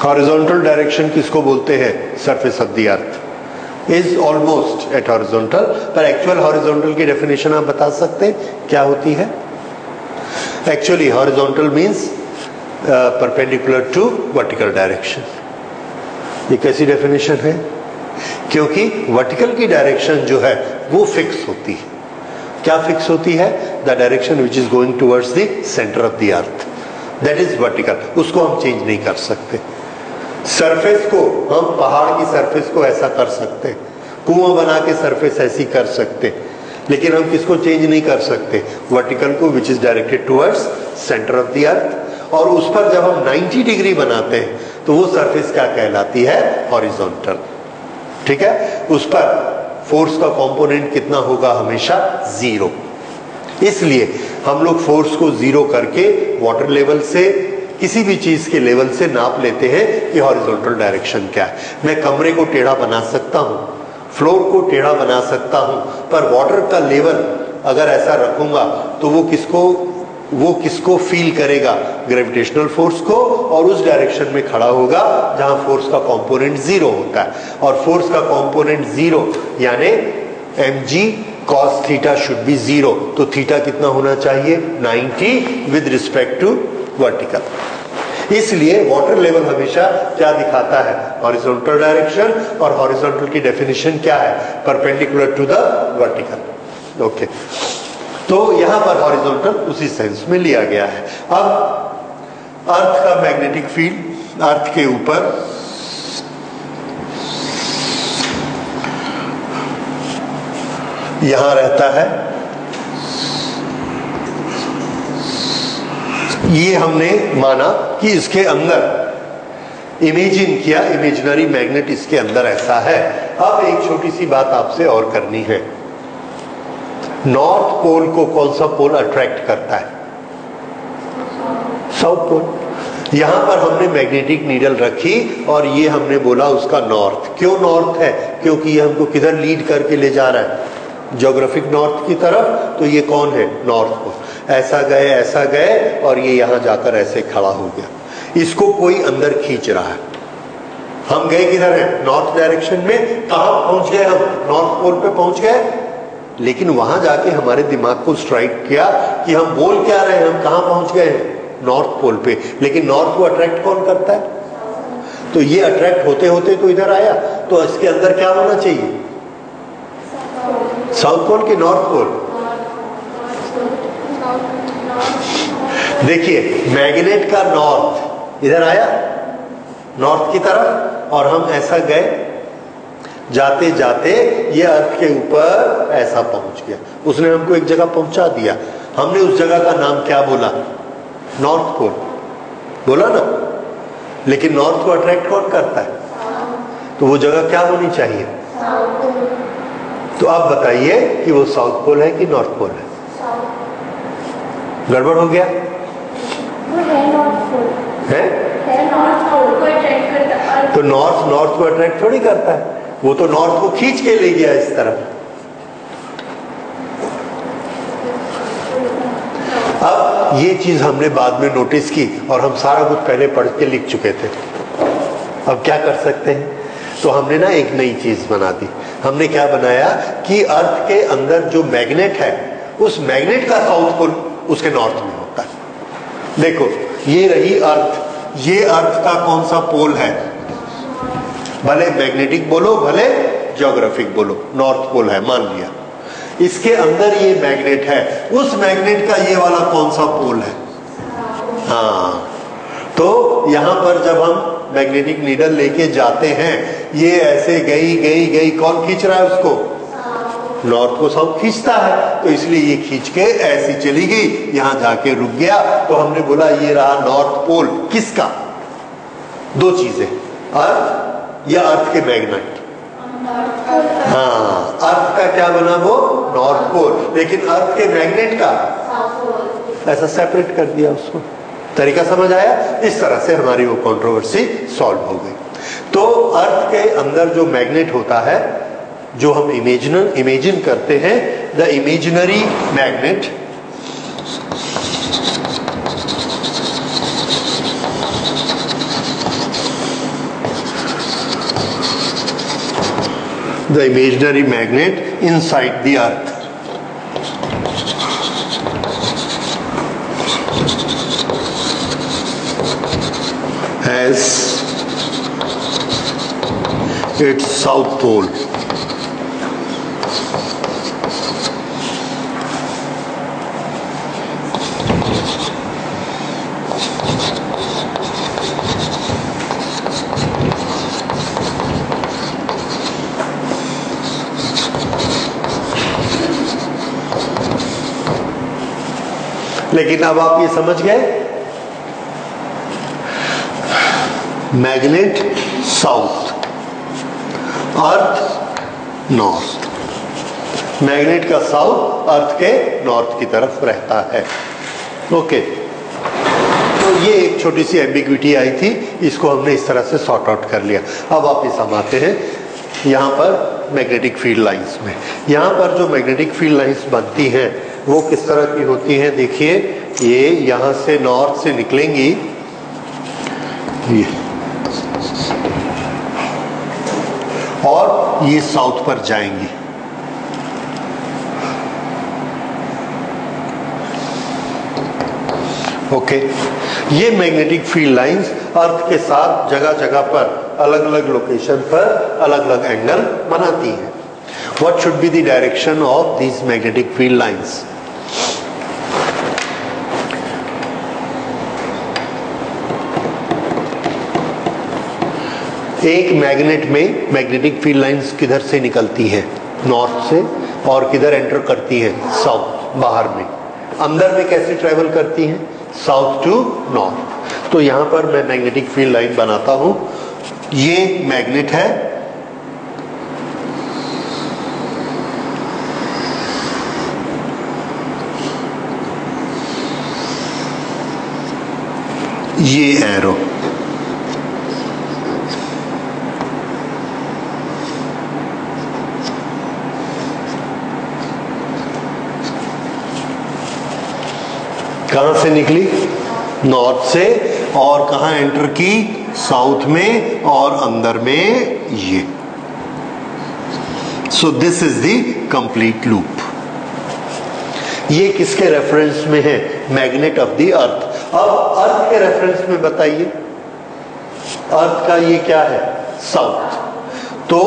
Horizontal direction किसको बोलते हैं? Surface of the earth is almost at horizontal, पर एक्चुअल हॉरिजॉन्टल की डेफिनेशन आप बता सकते हैं क्या होती है? Actually horizontal means perpendicular to vertical direction. ये कैसी डेफिनेशन है? क्योंकि वर्टिकल की डायरेक्शन जो है वो फिक्स होती है। क्या फिक्स होती है? The direction which is going towards the centre of the earth, that is vertical, उसको हम चेंज नहीं कर सकते। सरफेस को हम पहाड़ की सरफेस को ऐसा कर सकते, कुआं बना के सरफेस ऐसी कर सकते, लेकिन हम किसको चेंज नहीं कर सकते? वर्टिकल को, which is directed towards centre of the earth. और उस पर जब हम 90 डिग्री बनाते हैं तो वो सरफेस क्या कहलाती है? हॉरिजॉन्टल। ठीक है, उस पर फोर्स का कंपोनेंट कितना होगा? हमेशा जीरो। इसलिए हम लोग फोर्स को जीरो करके वाटर लेवल से, किसी भी चीज के लेवल से नाप लेते हैं कि हॉरिजॉन्टल डायरेक्शन क्या है। मैं कमरे को टेढ़ा बना सकता हूं, फ्लोर को टेढ़ा बना सकता हूं, पर वाटर का लेवल अगर ऐसा रखूंगा तो वो किसको फील करेगा? ग्रेविटेशनल फोर्स को, और उस डायरेक्शन में खड़ा होगा जहां फोर्स का कंपोनेंट जीरो होता है। और फोर्स का कंपोनेंट जीरो यानी mg cos theta should be zero. तो थीटा कितना होना चाहिए? 90 विद रिस्पेक्ट टू वर्टिकल। इसलिए वाटर लेवल हमेशा क्या दिखाता है? Horizontal direction. और हॉरिजॉन्टल की डेफिनेशन क्या है? Perpendicular to the vertical. Okay, तो यहां पर हॉरिजॉन्टल उसी सेंस में लिया गया है। अब अर्थ का मैग्नेटिक फील्ड अर्थ के ऊपर यहां रहता है। ये हमने माना कि इसके अंदर इमेजिन किया, इमेजिनरी मैग्नेट इसके अंदर ऐसा है। अब एक छोटी सी बात आपसे और करनी है। नॉर्थ पोल को कौन सा पोल अट्रैक्ट करता है? South pole. यहां पर हमने मैग्नेटिक नीडल रखी और ये हमने बोला उसका नॉर्थ। क्यों नॉर्थ है? क्योंकि ये हमको किधर लीड करके ले जा रहा है? ज्योग्राफिक नॉर्थ की तरफ। तो ये कौन है? North pole. ऐसा गए और ये यहां जाकर ऐसे खड़ा हो गया। इसको कोई अंदर खींच रहा है। हम गए किधर है? नॉर्थ डायरेक्शन में। कहां पहुंच गए हम? नॉर्थ पोल पे पहुंच गए। लेकिन वहां जाके हमारे दिमाग को स्ट्राइक किया कि हम बोल क्या रहे हैं, हम कहां पहुंच गए हैं? नॉर्थ पोल पे। लेकिन नॉर्थ को अट्रैक्ट कौन करता है? तो ये अट्रैक्ट होते होते तो इधर आया। तो इसके अंदर क्या होना चाहिए? साउथ पोल की नॉर्थ पोल? देखिए, मैग्नेट का नॉर्थ इधर आया नॉर्थ की तरफ, और हम ऐसा गए, जाते जाते ये अर्थ के ऊपर ऐसा पहुंच गया। उसने हमको एक जगह पहुंचा दिया। हमने उस जगह का नाम क्या बोला? नॉर्थ पोल बोला ना। लेकिन नॉर्थ को अट्रैक्ट कौन करता है? तो वो जगह क्या होनी चाहिए? तो आप बताइए कि वो साउथ पोल है कि नॉर्थ पोल है? गड़बड़ हो गया है? तो नॉर्थ को अट्रैक्ट थोड़ी करता है, वो तो नॉर्थ को खींच के ले गया इस तरफ। अब ये चीज हमने बाद में नोटिस की और हम सारा कुछ पहले पढ़ के लिख चुके थे। अब क्या कर सकते हैं? तो हमने ना एक नई चीज बना दी। हमने क्या बनाया कि अर्थ के अंदर जो मैग्नेट है, उस मैग्नेट का साउथ पोल उसके नॉर्थ में होता है। देखो, ये रही अर्थ। ये अर्थ का कौन सा पोल है? भले मैग्नेटिक बोलो भले ज्योग्राफिक बोलो, नॉर्थ पोल है मान लिया। इसके अंदर ये मैग्नेट है, उस मैग्नेट का ये वाला कौन सा पोल है? हाँ, तो यहां पर जब हम मैग्नेटिक नीडल लेके जाते हैं, ये ऐसे गई, कौन खींच रहा है उसको? नॉर्थ को साउथ खींचता है। तो इसलिए ये खींच के ऐसी चली गई, यहां जाके रुक गया। तो हमने बोला ये रहा नॉर्थ पोल। किसका? दो चीजें, अर्थ या अर्थ के मैग्नेट। हाँ, अर्थ का क्या बना? वो नॉर्थ पोल। लेकिन अर्थ के मैग्नेट का ऐसा सेपरेट कर दिया उसको। तरीका समझ आया? इस तरह से हमारी वो कंट्रोवर्सी सॉल्व हो गई। तो अर्थ के अंदर जो मैग्नेट होता है, जो हम इमेजिन करते हैं, the imaginary magnet, the imaginary magnet inside the earth. As its south pole. लेकिन अब आप ये समझ गए, मैग्नेट साउथ, अर्थ नॉर्थ। मैग्नेट का साउथ अर्थ के नॉर्थ की तरफ रहता है। ओके, तो ये एक छोटी सी एम्बिग्विटी आई थी, इसको हमने इस तरह से सॉर्ट आउट कर लिया। अब वापिस हम आते हैं यहाँ पर मैग्नेटिक फील्ड लाइंस में। यहाँ पर जो मैग्नेटिक फील्ड लाइंस बनती हैं वो किस तरह की होती हैं? देखिए, ये यहाँ से नॉर्थ से निकलेंगी, ये, और ये साउथ पर जाएंगी। ओके, ये मैग्नेटिक फील्ड लाइंस अर्थ के साथ जगह जगह पर अलग अलग लोकेशन पर अलग अलग एंगल बनाती हैं। What should be the direction of these magnetic field lines? एक मैग्नेट में मैग्नेटिक फील्ड लाइंस किधर से निकलती है? नॉर्थ से, और किधर एंटर करती है? साउथ, बाहर में। अंदर में कैसे ट्रेवल करती हैं? South to north. तो यहां पर मैं मैग्नेटिक फील्ड लाइन बनाता हूं। ये मैग्नेट है, ये एरो, कहां से निकली? नॉर्थ से, और कहां एंटर की? साउथ में, और अंदर में ये। सो this is the complete loop. ये किसके रेफरेंस में है? मैग्नेट ऑफ द अर्थ। अब अर्थ के रेफरेंस में बताइए, अर्थ का ये क्या है? साउथ। तो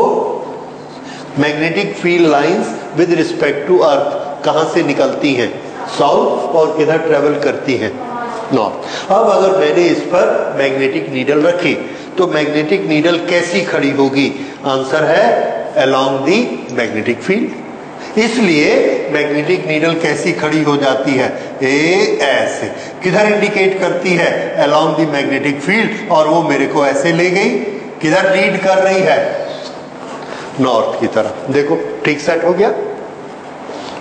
magnetic field lines with respect to earth कहां से निकलती हैं? साउथ, और किधर ट्रेवल करती हैं? नॉर्थ। अब अगर मैंने इस पर मैग्नेटिक नीडल रखी तो मैग्नेटिक नीडल कैसी खड़ी होगी? आंसर है अलोंग दी मैग्नेटिक फील्ड। इसलिए मैग्नेटिक नीडल कैसी खड़ी हो जाती है? ऐसे। किधर इंडिकेट करती है? अलोंग दी मैग्नेटिक फील्ड, और वो मेरे को ऐसे ले गई। किधर लीड कर रही है? नॉर्थ की तरफ। देखो, ठीक सेट हो गया,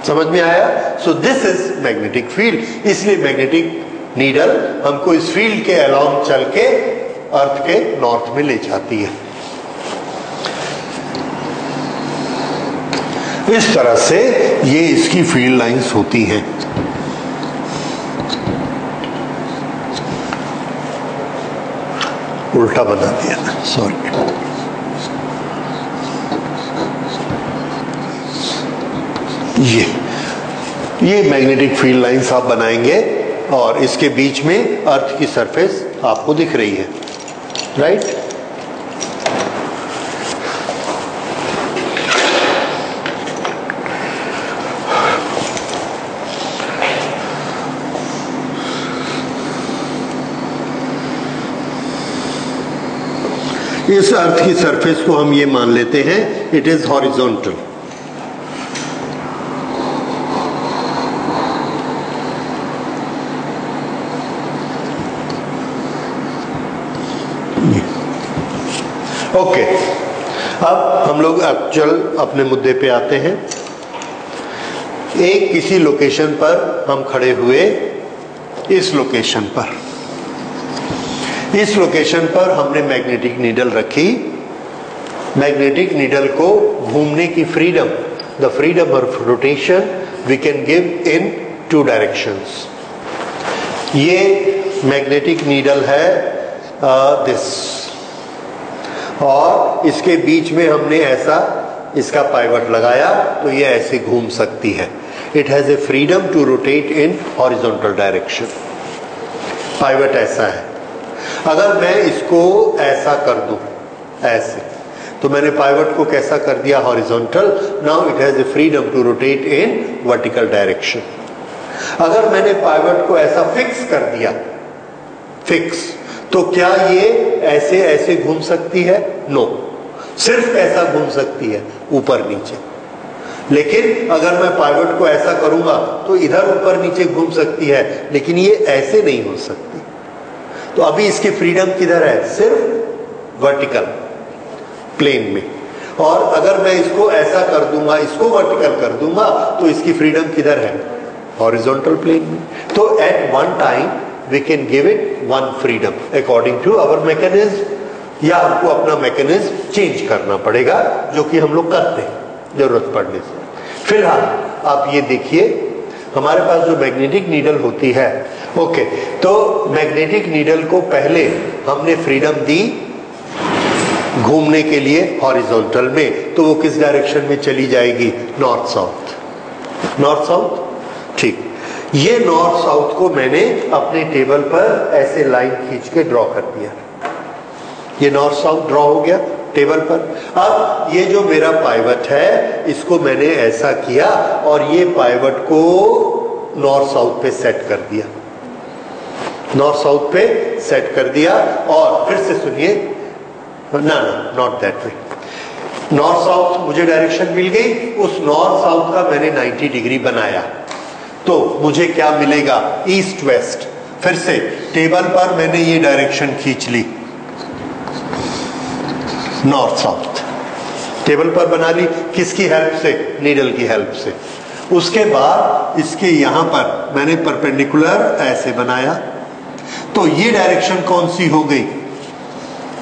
समझ में आया? सो दिस इज मैग्नेटिक फील्ड। इसलिए मैग्नेटिक नीडल हमको इस फील्ड के अलोंग चल के अर्थ के नॉर्थ में ले जाती है। इस तरह से ये इसकी फील्ड लाइंस होती हैं। उल्टा बना दिया, सॉरी। ये मैग्नेटिक फील्ड लाइंस आप बनाएंगे, और इसके बीच में अर्थ की सरफेस आपको दिख रही है, राइट? इस अर्थ की सरफेस को हम ये मान लेते हैं, इट इज हॉरिजॉन्टल। ओके, अब हम लोग एक्चुअल अपने मुद्दे पे आते हैं। एक किसी लोकेशन पर हम खड़े हुए, इस लोकेशन पर, इस लोकेशन पर हमने मैग्नेटिक नीडल रखी। मैग्नेटिक नीडल को घूमने की freedom, the freedom of rotation we can give in two directions. ये मैग्नेटिक नीडल है दिस, और इसके बीच में हमने ऐसा इसका पाइवट लगाया तो ये ऐसे घूम सकती है। It has a freedom to rotate in horizontal direction. Pivot ऐसा है। अगर मैं इसको ऐसा कर दूं, ऐसे, तो मैंने पाइवट को कैसा कर दिया? Horizontal. Now it has a freedom to rotate in vertical direction. अगर मैंने पाइवट को ऐसा फिक्स कर दिया, फिक्स, तो क्या ये ऐसे ऐसे घूम सकती है? नो, सिर्फ ऐसा घूम सकती है, ऊपर नीचे। लेकिन अगर मैं पाइवट को ऐसा करूंगा तो इधर ऊपर नीचे घूम सकती है, लेकिन ये ऐसे नहीं हो सकती। तो अभी इसकी फ्रीडम किधर है? सिर्फ वर्टिकल प्लेन में। और अगर मैं इसको ऐसा कर दूंगा, इसको वर्टिकल कर दूंगा, तो इसकी फ्रीडम किधर है? हॉरिजॉन्टल प्लेन में। तो at one time we can give it one freedom according to our mechanism, या हमको अपना मैकेनिज्म चेंज करना पड़ेगा, जो कि हम लोग करते हैं जरूरत पड़ने से। फिलहाल आप ये देखिए, हमारे पास जो मैग्नेटिक नीडल होती है, ओके, तो मैग्नेटिक नीडल को पहले हमने फ्रीडम दी घूमने के लिए हॉरिजॉन्टल में, तो वो किस डायरेक्शन में चली जाएगी? North south. नॉर्थ साउथ, ठीक। ये नॉर्थ साउथ को मैंने अपने टेबल पर ऐसे लाइन खींच के ड्रॉ कर दिया। ये नॉर्थ साउथ ड्रॉ हो गया टेबल पर। अब ये जो मेरा पाइवट है, इसको मैंने ऐसा किया और ये पाइवट को नॉर्थ साउथ पे सेट कर दिया, नॉर्थ साउथ पे सेट कर दिया। और फिर से सुनिए, ना not that way. North south मुझे डायरेक्शन मिल गई, उस नॉर्थ साउथ का मैंने 90 डिग्री बनाया, तो मुझे क्या मिलेगा? East west. फिर से टेबल पर मैंने ये डायरेक्शन खींच ली, नॉर्थ साउथ टेबल पर बना ली। किसकी हेल्प से? नीडल की हेल्प से। उसके बाद इसके यहां पर मैंने परपेंडिकुलर ऐसे बनाया, तो ये डायरेक्शन कौन सी हो गई?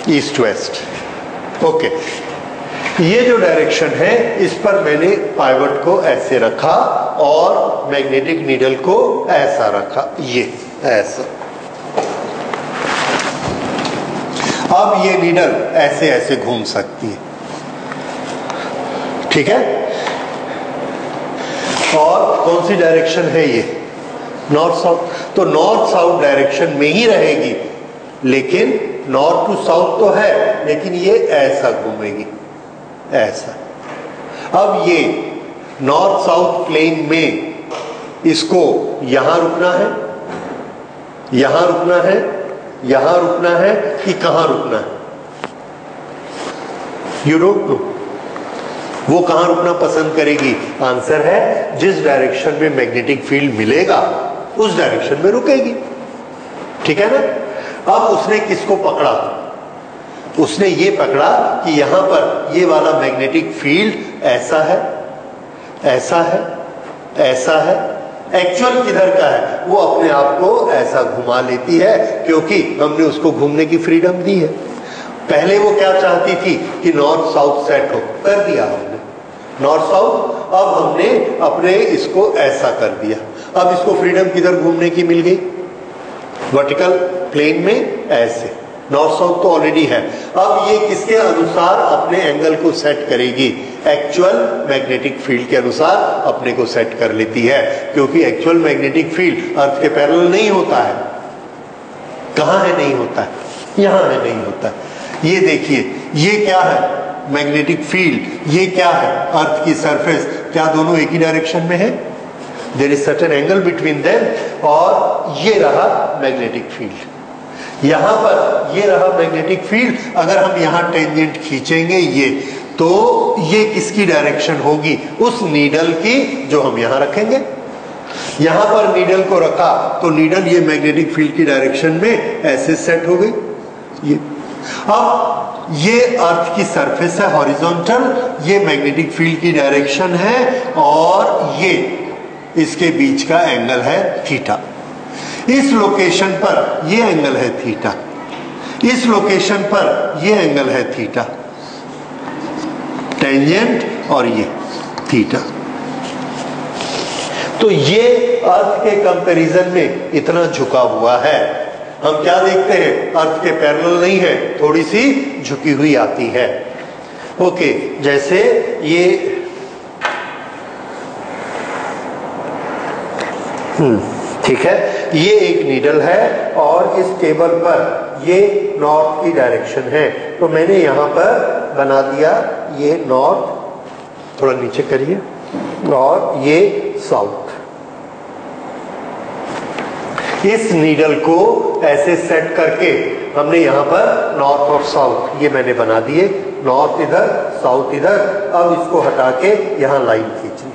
East west. ओके, ये जो डायरेक्शन है, इस पर मैंने पाइवट को ऐसे रखा और मैग्नेटिक नीडल को ऐसा रखा, ये ऐसा। अब ये नीडल ऐसे ऐसे घूम सकती है, ठीक है। और कौन सी डायरेक्शन है ये? North south. तो नॉर्थ साउथ डायरेक्शन में ही रहेगी, लेकिन नॉर्थ टू साउथ तो है, लेकिन ये ऐसा घूमेगी, ऐसा। अब ये नॉर्थ साउथ प्लेन में इसको यहां रुकना है, यहां रुकना है, यहां रुकना है कि कहां रुकना है? You don't know. वो कहां रुकना पसंद करेगी? आंसर है जिस डायरेक्शन में मैग्नेटिक फील्ड मिलेगा उस डायरेक्शन में रुकेगी, ठीक है ना। अब उसने किसको पकड़ा? उसने ये पकड़ा कि यहां पर ये वाला मैग्नेटिक फील्ड ऐसा है, ऐसा है, ऐसा है। एक्चुअल किधर का है? वो अपने आप को ऐसा घुमा लेती है, क्योंकि हमने उसको घूमने की फ्रीडम दी है। पहले वो क्या चाहती थी कि नॉर्थ साउथ सेट हो, कर दिया हमने नॉर्थ साउथ। अब हमने अपने इसको ऐसा कर दिया। अब इसको फ्रीडम किधर घूमने की मिल गई? वर्टिकल प्लेन में ऐसे। नॉर्थ साउथ तो ऑलरेडी है। अब ये किसके अनुसार अपने एंगल को सेट करेगी? एक्चुअल मैग्नेटिक फील्ड के अनुसार अपने को सेट कर लेती है, क्योंकि एक्चुअल मैग्नेटिक फील्ड अर्थ के पैरेलल नहीं होता है। कहां है? नहीं होता है, यहां है, नहीं होता है। ये देखिए, ये क्या है? Magnetic field. ये क्या है? अर्थ की सरफेस। क्या दोनों एक ही डायरेक्शन में है? There is certain angle between them. और ये रहा मैग्नेटिक फील्ड। यहां पर ये रहा मैग्नेटिक फील्ड। अगर हम यहां टेंजेंट खींचेंगे ये, तो ये किसकी डायरेक्शन होगी? उस नीडल की जो हम यहां रखेंगे। यहां पर नीडल को रखा तो नीडल ये मैग्नेटिक फील्ड की डायरेक्शन में ऐसे सेट हो गई। ये अब ये अर्थ की सरफेस है हॉरिजॉन्टल, ये मैग्नेटिक फील्ड की डायरेक्शन है, और ये इसके बीच का एंगल है थीटा। इस लोकेशन पर ये एंगल है थीटा, इस लोकेशन पर ये एंगल है थीटा, टेंजेंट और ये थीटा। तो ये अर्थ के कंपैरिजन में इतना झुका हुआ है। हम क्या देखते हैं? अर्थ के पैरेलल नहीं है, थोड़ी सी झुकी हुई आती है। ओके, जैसे ये ठीक है, ये एक नीडल है और इस टेबल पर ये नॉर्थ की डायरेक्शन है, तो मैंने यहां पर बना दिया ये नॉर्थ, थोड़ा नीचे करिए, और ये साउथ। इस नीडल को ऐसे सेट करके हमने यहां पर नॉर्थ और साउथ ये मैंने बना दिए, नॉर्थ इधर साउथ इधर। अब इसको हटा के यहां लाइन खींचनी है।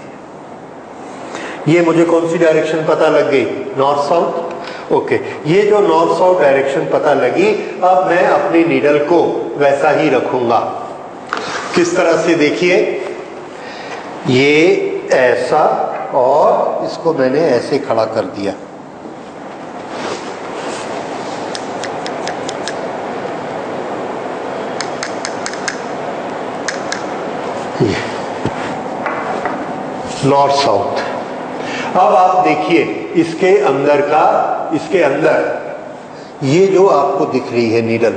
ये मुझे कौन सी डायरेक्शन पता लग गई? North south. ओके, ये जो नॉर्थ साउथ डायरेक्शन पता लगी, अब मैं अपनी नीडल को वैसा ही रखूंगा। किस तरह से? देखिए, ये ऐसा और इसको मैंने ऐसे खड़ा कर दिया। North south. अब आप देखिए इसके अंदर ये जो आपको दिख रही है नीडल,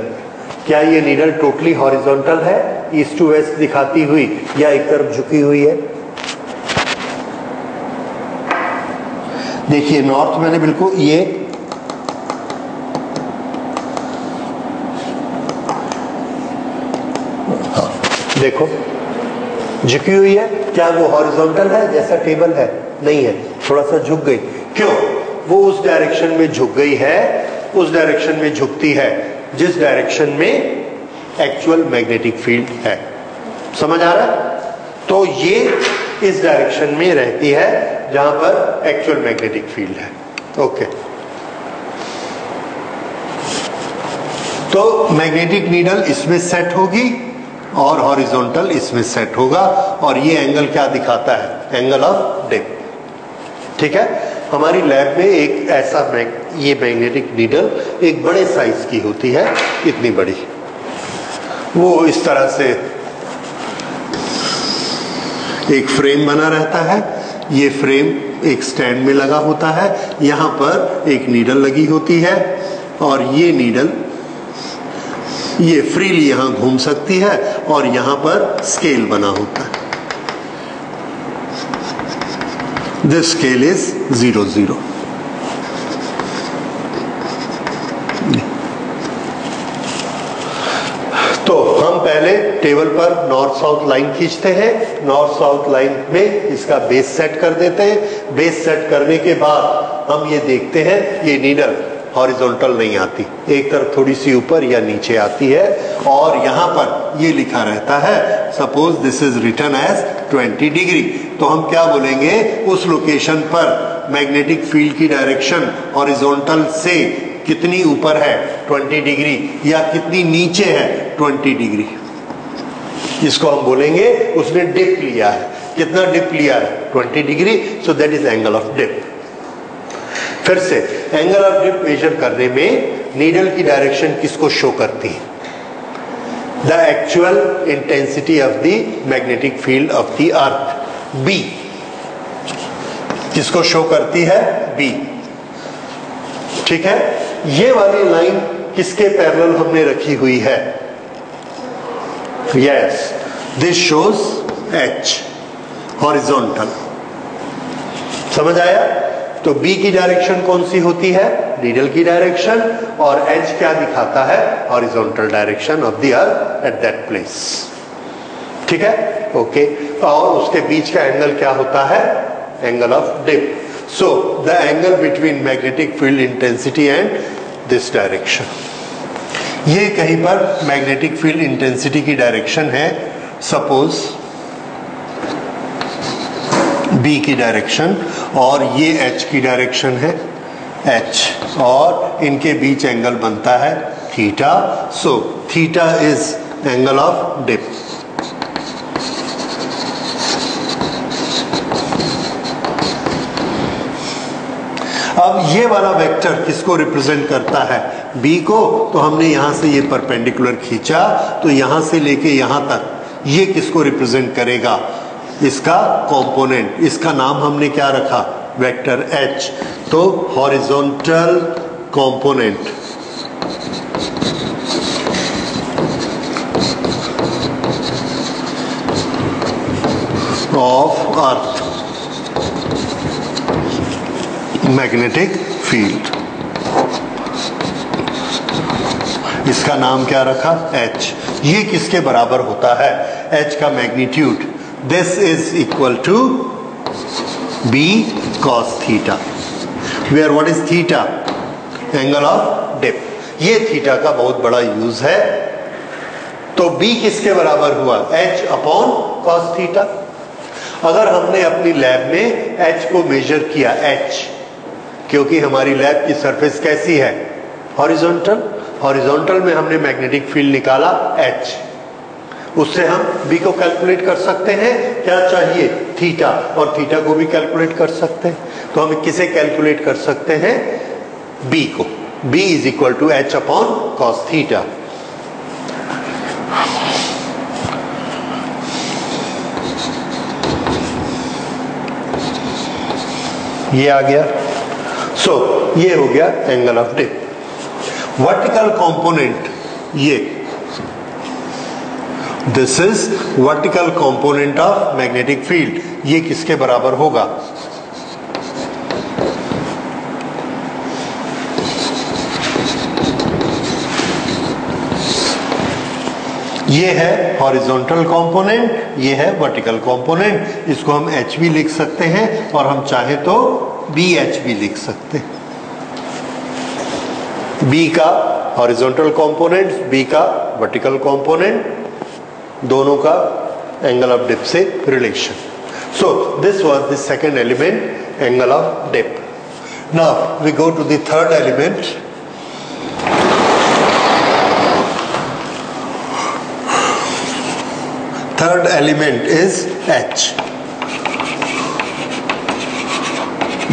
क्या ये नीडल टोटली हॉरिजॉन्टल है, ईस्ट टू वेस्ट दिखाती हुई, या एक तरफ झुकी हुई है? देखिए नॉर्थ मैंने बिल्कुल ये देखो झुकी हुई है। क्या वो हॉरिजॉन्टल है जैसा टेबल है? नहीं है, थोड़ा सा झुक गई। क्यों? वो उस डायरेक्शन में झुक गई है, उस डायरेक्शन में झुकती है जिस डायरेक्शन में एक्चुअल मैग्नेटिक फील्ड है। समझ आ रहा है? तो ये इस डायरेक्शन में रहती है जहां पर एक्चुअल मैग्नेटिक फील्ड है। ओके, तो मैग्नेटिक नीडल इसमें सेट होगी और हॉरिजॉन्टल इसमें सेट होगा, और ये एंगल क्या दिखाता है? Angle of dip. ठीक है, हमारी लैब में एक ऐसा ये मैग्नेटिक नीडल एक बड़े साइज की होती है, इतनी बड़ी। वो इस तरह से एक फ्रेम बना रहता है, ये फ्रेम एक स्टैंड में लगा होता है, यहां पर एक नीडल लगी होती है, और ये नीडल ये फ्रीली यहां घूम सकती है, और यहां पर स्केल बना होता है। This scale is 0 0। तो हम पहले टेबल पर नॉर्थ साउथ लाइन खींचते हैं, नॉर्थ साउथ लाइन में इसका बेस सेट कर देते हैं। बेस सेट करने के बाद हम ये देखते हैं ये नीडल हॉरिजॉन्टल नहीं आती, एक तरफ थोड़ी सी ऊपर या नीचे आती है, और यहां पर ये लिखा रहता है, suppose this is written as 20 degree. तो हम क्या बोलेंगे? उस लोकेशन पर मैग्नेटिक फील्ड की डायरेक्शन हॉरिजॉन्टल से कितनी ऊपर है? 20 डिग्री, या कितनी नीचे है? 20 डिग्री। इसको हम बोलेंगे उसने डिप लिया है। कितना डिप लिया है? 20 degree. So that is angle of dip. फिर से एंगल ऑफ डिप मेजर करने में नीडल की डायरेक्शन किसको शो करती है? The actual intensity of the magnetic field of the earth, B. किसको शो करती है? बी। ठीक है, ये वाली लाइन किसके पैरेलल हमने रखी हुई है? Yes, this shows H, horizontal. समझ आया? तो B की डायरेक्शन कौन सी होती है? नीडल की डायरेक्शन, और H क्या दिखाता है? Horizontal direction of the earth at that place. ठीक है, ओके। और उसके बीच का एंगल क्या होता है? Angle of dip. So the angle between magnetic field intensity and this direction. ये कहीं पर मैग्नेटिक फील्ड इंटेंसिटी की डायरेक्शन है, सपोज B की डायरेक्शन, और ये H की डायरेक्शन है, H, और इनके बीच एंगल बनता है theta. So theta is angle of dip. अब ये वाला वेक्टर किसको रिप्रेजेंट करता है? B को। तो हमने यहां से ये परपेंडिकुलर खींचा, तो यहां से लेके यहां तक ये किसको रिप्रेजेंट करेगा? इसका कंपोनेंट। इसका नाम हमने क्या रखा? Vector H। तो हॉरिजॉन्टल कंपोनेंट। अर्थ मैग्नेटिक फील्ड, इसका नाम क्या रखा? H। ये किसके बराबर होता है? H का magnitude, this is equal to B cos theta, where what is theta? Angle of dip. ये थीटा का बहुत बड़ा यूज है। तो B किसके बराबर हुआ? H upon cos theta. अगर हमने अपनी लैब में H को मेजर किया, H, क्योंकि हमारी लैब की सरफेस कैसी है? हॉरिजॉन्टल। हॉरिजॉन्टल में हमने मैग्नेटिक फील्ड निकाला H, उससे हम B को कैलकुलेट कर सकते हैं। क्या चाहिए? थीटा, और थीटा को भी कैलकुलेट कर सकते हैं। तो हम किसे कैलकुलेट कर सकते हैं? B को। B is equal to H upon cos theta. ये आ गया। सो ये हो गया angle of dip. Vertical component, ये this is vertical component of magnetic field. ये किसके बराबर होगा? ये है हॉरिजॉन्टल कंपोनेंट, ये है वर्टिकल कंपोनेंट। इसको हम H भी लिख सकते हैं और हम चाहे तो BH भी लिख सकते हैं। B का हॉरिजॉन्टल कंपोनेंट, B का वर्टिकल कंपोनेंट, दोनों का एंगल ऑफ डिप से relation. So this was the second element, angle of dip. Now we go to the third element. Third element is H,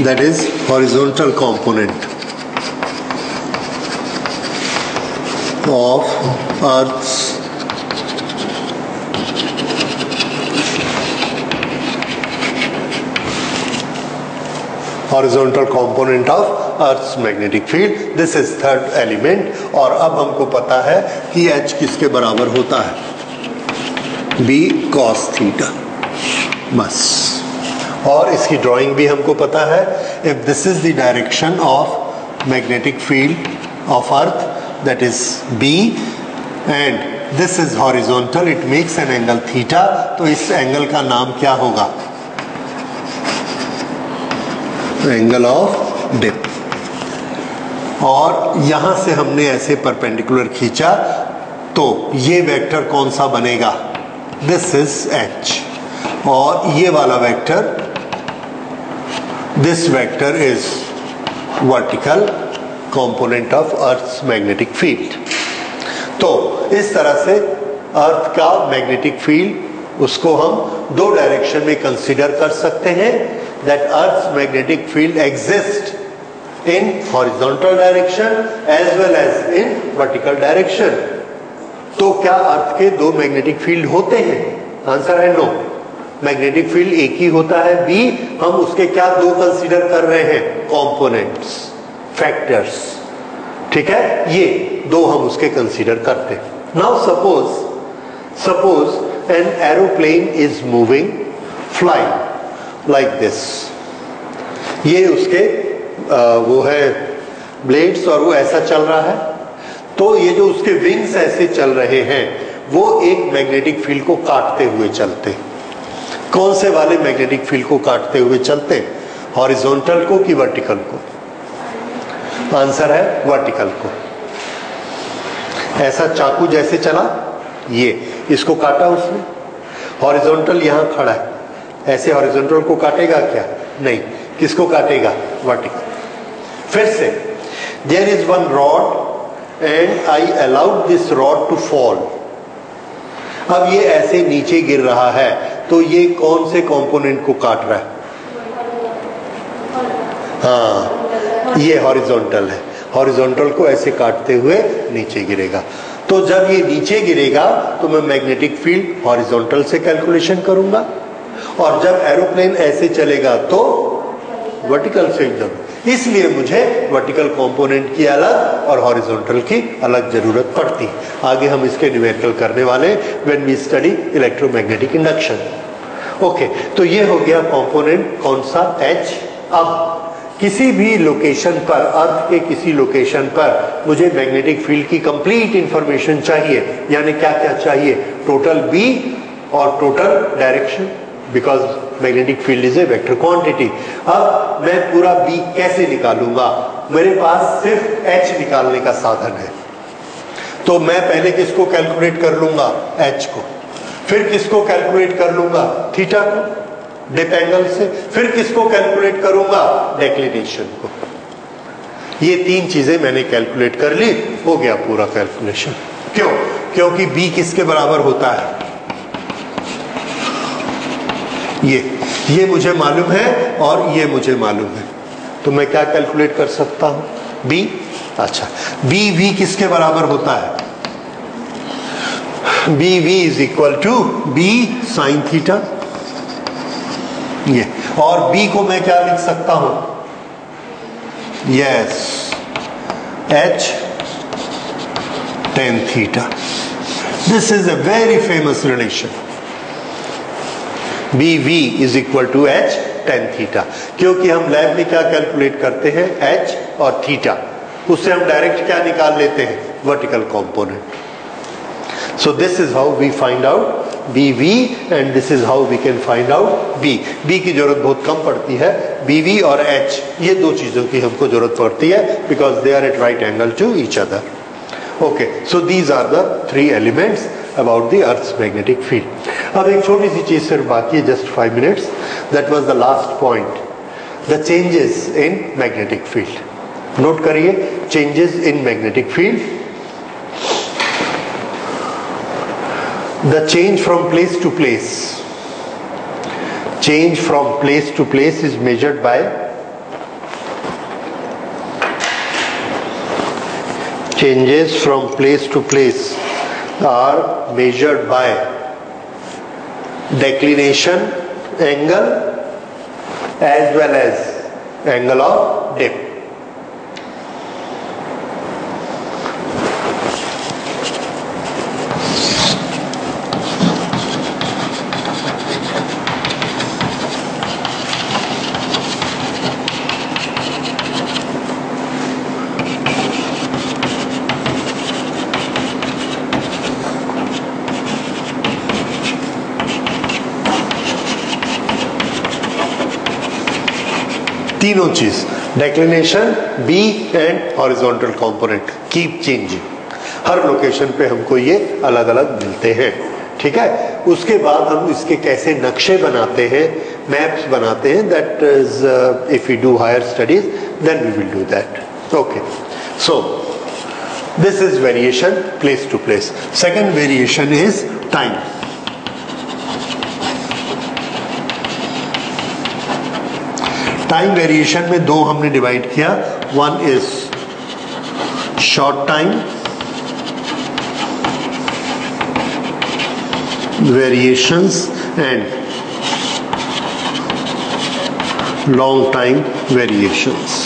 that is horizontal component of Earth's horizontal component of Earth's magnetic field. This is third element। और अब हमको पता है कि H किसके बराबर होता है? B cos थीटा, बस। और इसकी ड्राइंग भी हमको पता है। If this is the direction of magnetic field of earth, that is B, and this is horizontal, it makes an angle theta. तो इस एंगल का नाम क्या होगा? Angle of dip. और यहां से हमने ऐसे परपेंडिकुलर खींचा तो ये वेक्टर कौन सा बनेगा? दिस इज H, और ये वाला vector, this vector is vertical component of earth's magnetic field. तो इस तरह से अर्थ का मैग्नेटिक फील्ड, उसको हम दो डायरेक्शन में कंसीडर कर सकते हैं। That earth's magnetic field exist in horizontal direction as well as in vertical direction. तो क्या अर्थ के दो मैग्नेटिक फील्ड होते हैं? आंसर है नो। मैग्नेटिक फील्ड एक ही होता है B। हम उसके क्या दो कंसीडर कर रहे हैं? Components, factors. ठीक है, ये दो हम उसके कंसीडर करते हैं। Now suppose an aeroplane is moving, flying like this. ये उसके वो है ब्लेड्स, और वो ऐसा चल रहा है। तो ये जो उसके विंग्स ऐसे चल रहे हैं, वो एक मैग्नेटिक फील्ड को काटते हुए चलते। कौन से वाले मैग्नेटिक फील्ड को काटते हुए चलते? हॉरिजॉन्टल को कि वर्टिकल को? आंसर है वर्टिकल को। ऐसा चाकू जैसे चला, ये इसको काटा उसने। हॉरिजॉन्टल यहां खड़ा है, ऐसे हॉरिजॉन्टल को काटेगा क्या? नहीं। किसको काटेगा? वर्टिकल। फिर से, there is one rod and I allowed this rod to fall। अब ये ऐसे नीचे गिर रहा है, तो ये कौन से कंपोनेंट को काट रहा है? हाँ, ये हॉरिजॉन्टल है। हॉरिजॉन्टल को ऐसे काटते हुए नीचे गिरेगा। तो जब ये नीचे गिरेगा तो मैं मैग्नेटिक फील्ड हॉरिजॉन्टल से कैलकुलेशन करूंगा, और जब एरोप्लेन ऐसे चलेगा तो वर्टिकल से एकदम। इसलिए मुझे वर्टिकल कंपोनेंट की अलग और हॉरिजॉन्टल की अलग जरूरत पड़ती है। आगे हम इसके न्यूमेरिकल करने वाले when we study electromagnetic induction. Okay, तो ये हो गया कंपोनेंट कौन सा, H। अब किसी भी लोकेशन पर, अर्थ के किसी लोकेशन पर मुझे मैग्नेटिक फील्ड की कंप्लीट इंफॉर्मेशन चाहिए, यानी क्या क्या चाहिए, टोटल B और total direction, because magnetic field is a vector quantity. अब मैं पूरा B कैसे निकालूंगा, मेरे पास सिर्फ H निकालने का साधन है। तो मैं पहले किसको कैलकुलेट कर लूंगा, H को, फिर किसको कैलकुलेट कर लूंगा, थीटा को डिप एंगल से, फिर किसको कैलकुलेट करूंगा, डेक्लिनेशन को। ये तीन चीजें मैंने कैलकुलेट कर ली, हो गया पूरा कैलकुलेशन। क्यों, क्योंकि B किसके बराबर होता है, ये मुझे मालूम है और ये मुझे मालूम है, तो मैं क्या कैलकुलेट कर सकता हूं, B। अच्छा, BV किसके बराबर होता है, BV is equal to B sine theta, ये, और B को मैं क्या लिख सकता हूं, yes, H tan theta. This is a very famous relation, BV is equal to H tan theta, क्योंकि हम लैब में क्या कैलकुलेट करते हैं, H और थीटा, उससे हम डायरेक्ट क्या निकाल लेते हैं, vertical component. So this is how we find out BV and this is how we can find out B। B की जरूरत बहुत कम पड़ती है, BV और H ये दो चीजों की हमको जरूरत पड़ती है, because they are at right angle to each other। Okay, so these are the three elements about the Earth's magnetic field। अब एक छोटी सी चीज सिर्फ बाकी है, just 5 minutes, that was the last point, the changes in magnetic field। Note करिए, changes in magnetic field, the change from place to place, change from place to place is measured by changes from place to place are measured by declination angle as well as angle of dip। तीनों चीज, declination, B and horizontal component keep changing, her location पे हमको ये अलग अलग मिलते हैं, ठीक है। उसके बाद हम इसके कैसे नक्शे बनाते हैं, मैप्स बनाते हैं, that is if you do higher studies then we will do that. Okay, so this is variation place to place. Second variation is time. Time variation में दो हमने डिवाइड किया, one is short time variations and long time variations.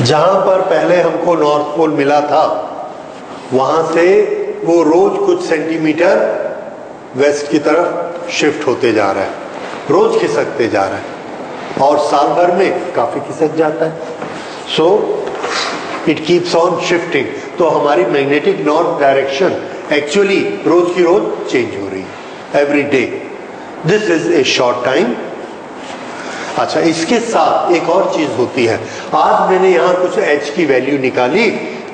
जहां पर पहले हमको north pole मिला था, वहां से वो रोज कुछ सेंटीमीटर वेस्ट की तरफ शिफ्ट होते जा रहा है, रोज खिसकते जा रहा है, और साल भर में काफी खिसक जाता है। So it keeps on shifting. तो हमारी मैग्नेटिक नॉर्थ डायरेक्शन एक्चुअली रोज की रोज चेंज हो रही है, every day. This is A short time. अच्छा, इसके साथ एक और चीज होती है, आज मैंने यहां कुछ H की वैल्यू निकाली,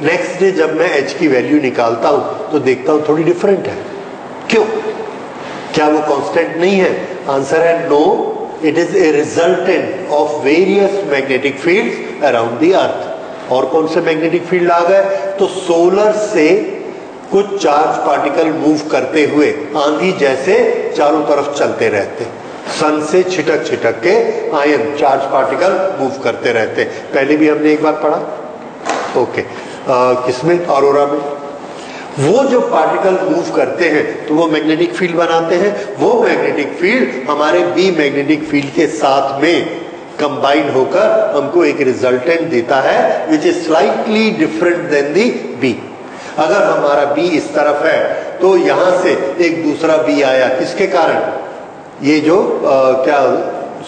नेक्स्ट डे जब मैं H की वैल्यू निकालता हूं तो देखता हूं थोड़ी डिफरेंट है। क्यों? क्या वो कांस्टेंट नहीं है? आंसर है no, it is a resultant of various magnetic fields around the earth. और कौन से मैग्नेटिक फील्ड आ गए? तो सोलर से कुछ चार्ज पार्टिकल मूव करते हुए आंधी जैसे चारों तरफ चलते रहते, सन से छिटक छिटक के आयन चार्ज पार्टिकल मूव करते रहते। पहले भी हमने एक बार पढ़ा, ओके, किसमें? ऑरोरा में। वो जो पार्टिकल मूव करते हैं तो वो मैग्नेटिक फील्ड बनाते हैं, वो मैग्नेटिक फील्ड हमारे बी मैग्नेटिक फील्ड के साथ में कंबाइन होकर हमको एक रिजल्टेंट देता है which is slightly different than the B. अगर हमारा बी इस तरफ है तो यहां से एक दूसरा बी आया, किसके कारण? ये जो क्या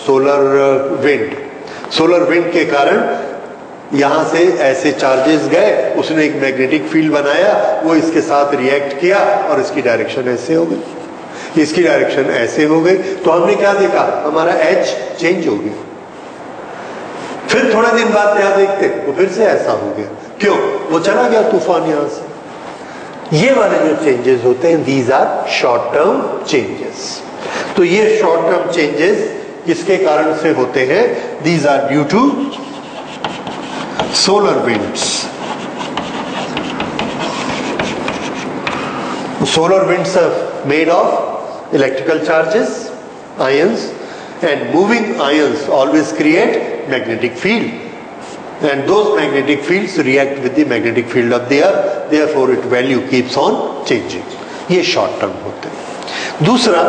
सोलर विंड के कारण यहां से ऐसे चार्जेस गए, उसने एक मैग्नेटिक फील्ड बनाया, वो इसके साथ रिएक्ट किया और इसकी डायरेक्शन ऐसे हो गई, इसकी डायरेक्शन ऐसे हो गई। तो हमने क्या देखा? हमारा एच चेंज हो गया। फिर थोड़े दिन बाद क्या देखते, वो फिर से ऐसा हो गया। क्यों? वो चला गया तूफान यहां से। ये वाले जो चेंजेस होते हैं, these are short term changes. तो ये शॉर्ट टर्म चेंजेस किसके कारण से होते हैं? These are due to solar winds. Solar winds are made of electrical charges, ions, and moving ions always create magnetic field, and those magnetic fields react with the magnetic field of the earth, therefore its value keeps on changing. ये short term होते हैं। दूसरा,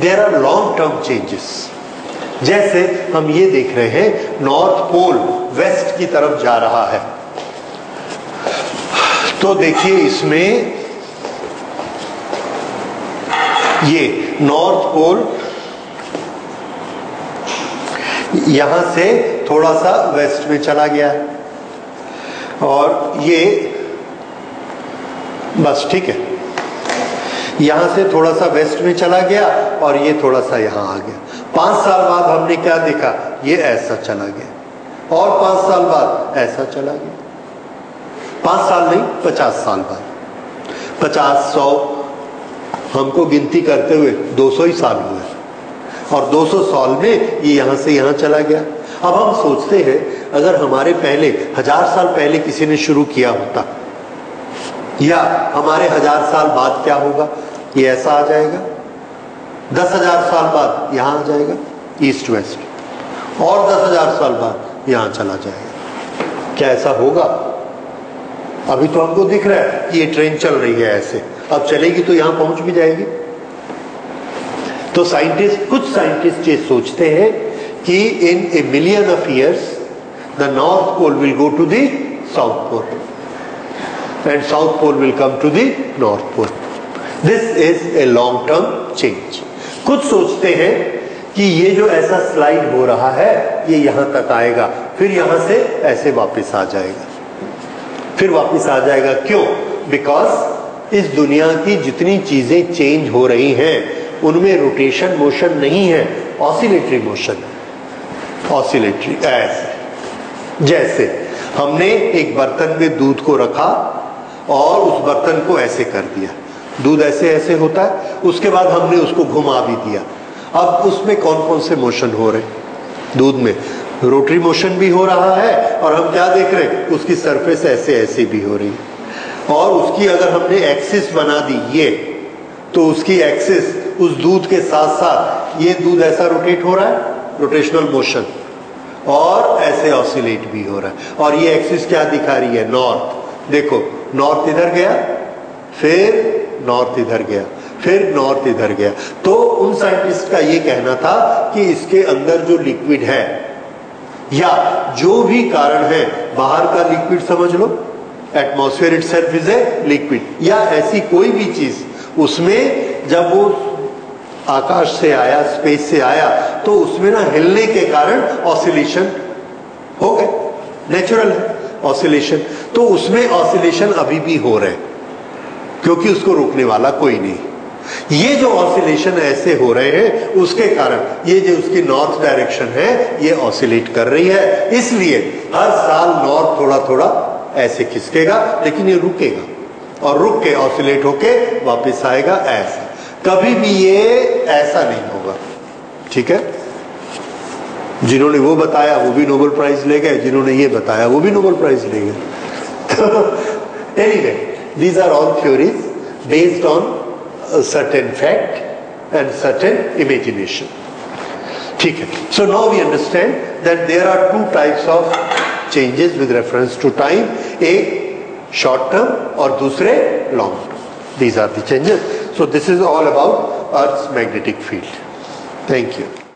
there are long term changes। जैसे हम ये देख रहे हैं, नॉर्थ पोल वेस्ट की तरफ जा रहा है, तो देखिए इसमें ये नॉर्थ पोल यहां से थोड़ा सा वेस्ट में चला गया है, और ये बस ठीक है, यहां से थोड़ा सा वेस्ट में चला गया और ये थोड़ा सा यहां आ गया। 5 साल बाद हमने क्या देखा? ये ऐसा चला गया, और 5 साल बाद ऐसा चला गया। 5 साल नहीं, 50 साल बाद, 50, 100, हमको गिनती करते हुए 200 ही साल हुए, और 200 साल में ये यहां से यहां चला गया। अब हम सोचते हैं, अगर हमारे पहले 1000 साल पहले किसी ने शुरू किया होता, या हमारे 1000 साल बाद क्या होगा? ये ऐसा आ जाएगा, 10,000 साल बाद यहां आ जाएगा, ईस्ट वेस्ट, और 10,000 साल बाद यहां चला जाएगा। क्या ऐसा होगा? अभी तो हमको दिख रहा है कि ये ट्रेन चल रही है ऐसे, अब चलेगी तो यहां पहुंच भी जाएगी। तो कुछ साइंटिस्ट ये सोचते हैं कि in a million of years the north pole will go to the south pole and south pole will come to the north pole. This is a long term change. कुछ सोचते हैं कि ये जो ऐसा स्लाइड हो रहा है, ये यहां तक आएगा, फिर यहां से ऐसे वापस आ जाएगा, फिर वापस आ जाएगा। क्यों? बिकॉज इस दुनिया की जितनी चीजें चेंज हो रही हैं उनमें रोटेशन मोशन नहीं है, ऑसिलेटरी मोशन है। ऑसिलेटरी ऐसे, जैसे हमने एक बर्तन में दूध को रखा और उस बर्तन को ऐसे कर दिया, दूध ऐसे ऐसे होता है, उसके बाद हमने उसको घुमा भी दिया। अब उसमें कौन कौन से मोशन हो रहे? दूध में रोटरी मोशन भी हो रहा है, और हम क्या देख रहे हैं? उसकी सरफेस ऐसे ऐसे भी हो रही है, और उसकी अगर हमने एक्सिस बना दी ये, तो उसकी एक्सिस उस दूध के साथ साथ ये दूध ऐसा रोटेट हो रहा है, रोटेशनल मोशन, और ऐसे ऑसिलेट भी हो रहा है। और ये एक्सिस क्या दिखा रही है? नॉर्थ। देखो, नॉर्थ इधर गया, फिर नॉर्थ इधर गया, फिर नॉर्थ इधर गया। तो उन साइंटिस्ट का ये कहना था कि इसके अंदर जो लिक्विड है, या जो भी कारण है, बाहर का लिक्विड समझ लो, atmosphere itself is a liquid, या ऐसी कोई भी चीज, उसमें जब वो आकाश से आया, स्पेस से आया, तो उसमें ना हिलने के कारण ऑसिलेशन हो गए, नेचुरल है ऑसिलेशन। तो उसमें ऑसिलेशन अभी भी हो रहे, क्योंकि उसको रोकने वाला कोई नहीं। ये जो ऑसिलेशन ऐसे हो रहे हैं, उसके कारण ये जो उसकी नॉर्थ डायरेक्शन है, ये ऑसिलेट कर रही है। इसलिए हर साल नॉर्थ थोड़ा थोड़ा ऐसे खिसकेगा, लेकिन ये रुकेगा, और रुक के ऑसिलेट होके वापस आएगा ऐसा। कभी भी ये ऐसा नहीं होगा, ठीक है? जिन्होंने वो बताया वो भी नोबेल प्राइज ले गए, जिन्होंने ये बताया वो भी नोबेल प्राइज ले गए। Anyway, these are all theories based on a certain fact and certain imagination. ठीक है? So now we understand that there are two types of changes with reference to time. एक शॉर्ट टर्म और दूसरे long term. These are the changes. So this is all about earth magnetic field. Thank you.